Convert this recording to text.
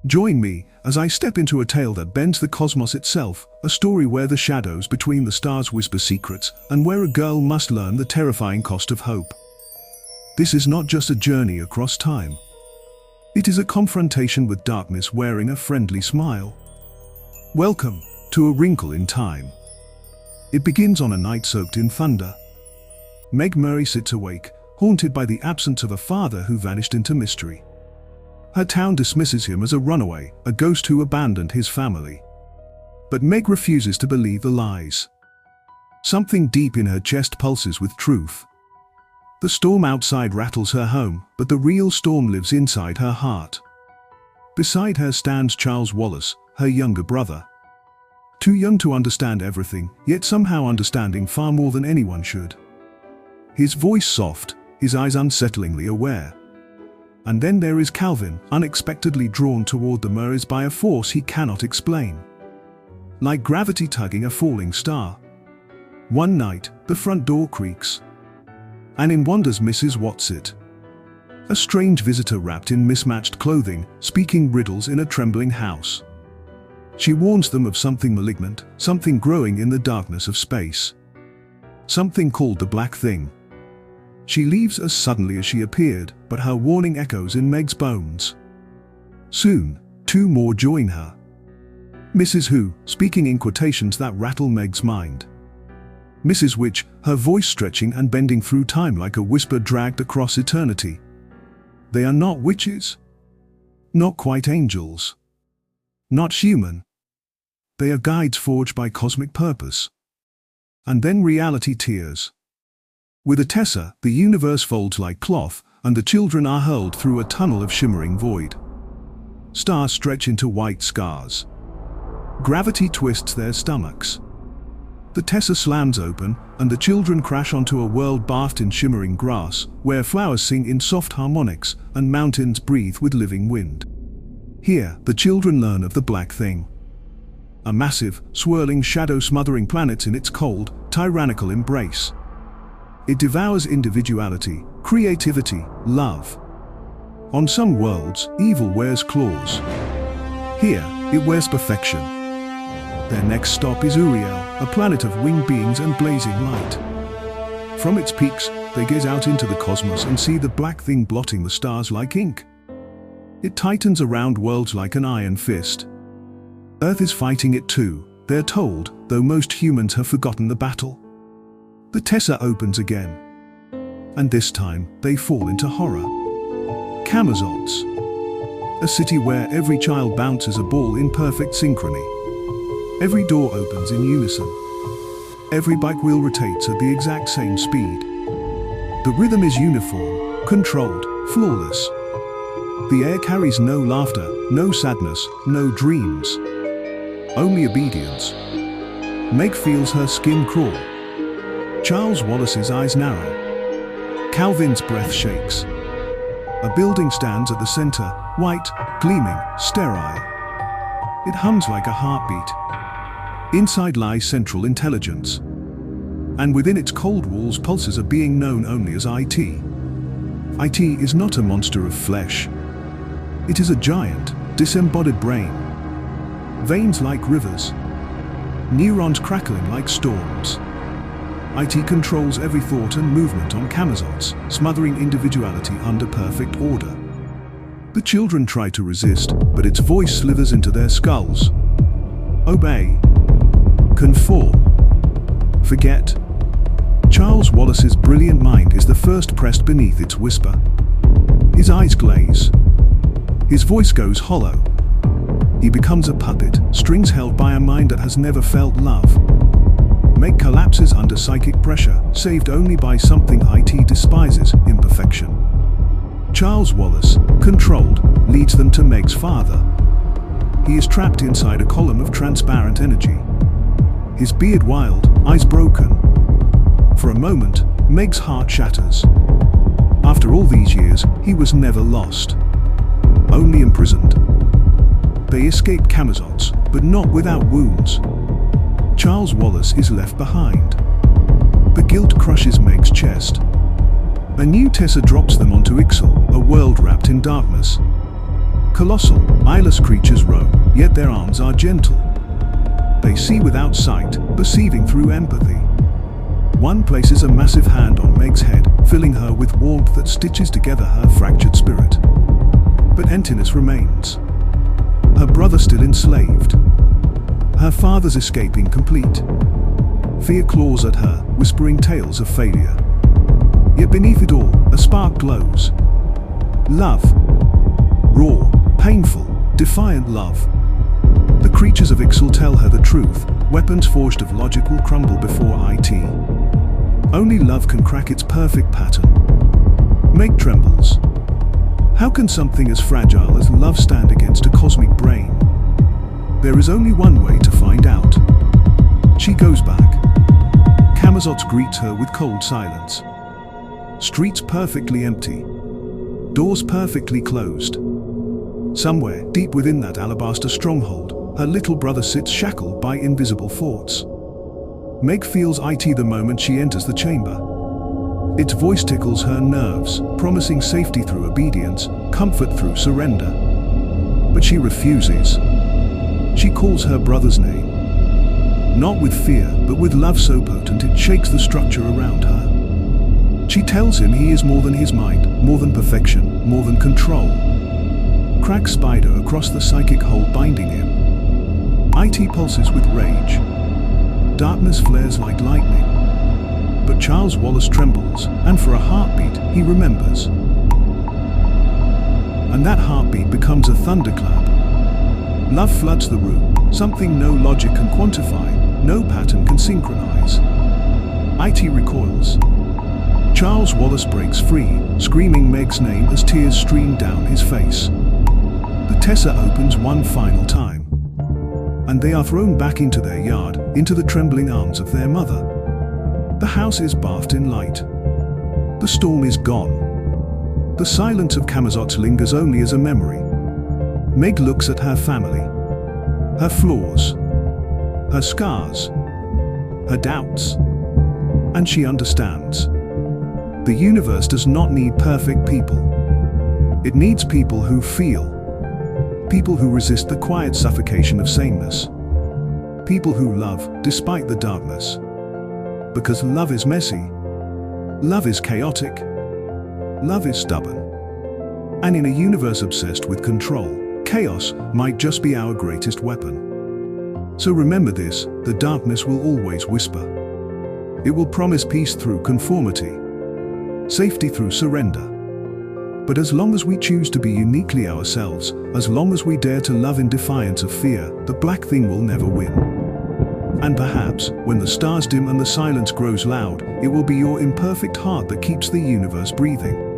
Join me as I step into a tale that bends the cosmos itself, a story where the shadows between the stars whisper secrets, and where a girl must learn the terrifying cost of hope. This is not just a journey across time. It is a confrontation with darkness wearing a friendly smile. Welcome to A Wrinkle in Time. It begins on a night soaked in thunder. Meg Murry sits awake, haunted by the absence of a father who vanished into mystery. Her town dismisses him as a runaway, a ghost who abandoned his family. But Meg refuses to believe the lies. Something deep in her chest pulses with truth. The storm outside rattles her home, but the real storm lives inside her heart. Beside her stands Charles Wallace, her younger brother. Too young to understand everything, yet somehow understanding far more than anyone should. His voice soft, his eyes unsettlingly aware. And then there is Calvin, unexpectedly drawn toward the Murrays by a force he cannot explain. Like gravity tugging a falling star. One night, the front door creaks. And in wanders Mrs. Whatsit. A strange visitor wrapped in mismatched clothing, speaking riddles in a trembling house. She warns them of something malignant, something growing in the darkness of space. Something called the Black Thing. She leaves as suddenly as she appeared, but her warning echoes in Meg's bones. Soon, two more join her. Mrs. Who, speaking in quotations that rattle Meg's mind. Mrs. Witch, her voice stretching and bending through time like a whisper dragged across eternity. They are not witches. Not quite angels. Not human. They are guides forged by cosmic purpose. And then reality tears. With a Tesser, the universe folds like cloth, and the children are hurled through a tunnel of shimmering void. Stars stretch into white scars. Gravity twists their stomachs. The Tesser slams open, and the children crash onto a world bathed in shimmering grass, where flowers sing in soft harmonics, and mountains breathe with living wind. Here, the children learn of the Black Thing. A massive, swirling shadow smothering planets in its cold, tyrannical embrace. It devours individuality, creativity, love. On some worlds, evil wears claws. Here, it wears perfection. Their next stop is Uriel, a planet of winged beings and blazing light. From its peaks, they gaze out into the cosmos and see the Black Thing blotting the stars like ink. It tightens around worlds like an iron fist. Earth is fighting it too, they're told, though most humans have forgotten the battle. The Tesser opens again. And this time, they fall into horror. Camazots. A city where every child bounces a ball in perfect synchrony. Every door opens in unison. Every bike wheel rotates at the exact same speed. The rhythm is uniform, controlled, flawless. The air carries no laughter, no sadness, no dreams. Only obedience. Meg feels her skin crawl. Charles Wallace's eyes narrow. Calvin's breath shakes. A building stands at the center, white, gleaming, sterile. It hums like a heartbeat. Inside lies central intelligence. And within its cold walls pulses a being known only as IT. IT is not a monster of flesh. It is a giant, disembodied brain. Veins like rivers. Neurons crackling like storms. IT controls every thought and movement on Camazots, smothering individuality under perfect order. The children try to resist, but its voice slithers into their skulls. Obey. Conform. Forget. Charles Wallace's brilliant mind is the first pressed beneath its whisper. His eyes glaze. His voice goes hollow. He becomes a puppet, strings held by a mind that has never felt love. Meg collapses under psychic pressure, saved only by something IT despises, imperfection. Charles Wallace, controlled, leads them to Meg's father. He is trapped inside a column of transparent energy. His beard wild, eyes broken. For a moment, Meg's heart shatters. After all these years, he was never lost. Only imprisoned. They escape Camazots, but not without wounds. Charles Wallace is left behind. The guilt crushes Meg's chest. A new Tesser drops them onto Ixel, a world wrapped in darkness. Colossal, eyeless creatures roam, yet their arms are gentle. They see without sight, perceiving through empathy. One places a massive hand on Meg's head, filling her with warmth that stitches together her fractured spirit. But emptiness remains. Her brother still enslaved. Her father's escape incomplete. Fear claws at her, whispering tales of failure. Yet beneath it all, a spark glows. Love. Raw, painful, defiant love. The creatures of Ixal tell her the truth. Weapons forged of logic will crumble before it. Only love can crack its perfect pattern. Meg trembles. How can something as fragile as love stand against a cosmic brain? There is only one way to find out. She goes back. Camazotz greets her with cold silence. Streets perfectly empty. Doors perfectly closed. Somewhere, deep within that alabaster stronghold, her little brother sits shackled by invisible forts. Meg feels it the moment she enters the chamber. Its voice tickles her nerves, promising safety through obedience, comfort through surrender. But she refuses. She calls her brother's name. Not with fear, but with love so potent it shakes the structure around her. She tells him he is more than his mind, more than perfection, more than control. Crack spider across the psychic hole binding him. It pulses with rage. Darkness flares like lightning. But Charles Wallace trembles, and for a heartbeat, he remembers. And that heartbeat becomes a thunderclap. Love floods the room, something no logic can quantify, no pattern can synchronize. It recoils. Charles Wallace breaks free, screaming Meg's name as tears stream down his face. The Tesser opens one final time. And they are thrown back into their yard, into the trembling arms of their mother. The house is bathed in light. The storm is gone. The silence of Camazotz lingers only as a memory. Meg looks at her family. Her flaws. Her scars. Her doubts. And she understands. The universe does not need perfect people. It needs people who feel. People who resist the quiet suffocation of sameness. People who love, despite the darkness. Because love is messy. Love is chaotic. Love is stubborn. And in a universe obsessed with control, chaos might just be our greatest weapon. So remember this, the darkness will always whisper. It will promise peace through conformity. Safety through surrender. But as long as we choose to be uniquely ourselves, as long as we dare to love in defiance of fear, the black thing will never win. And perhaps, when the stars dim and the silence grows loud, it will be your imperfect heart that keeps the universe breathing.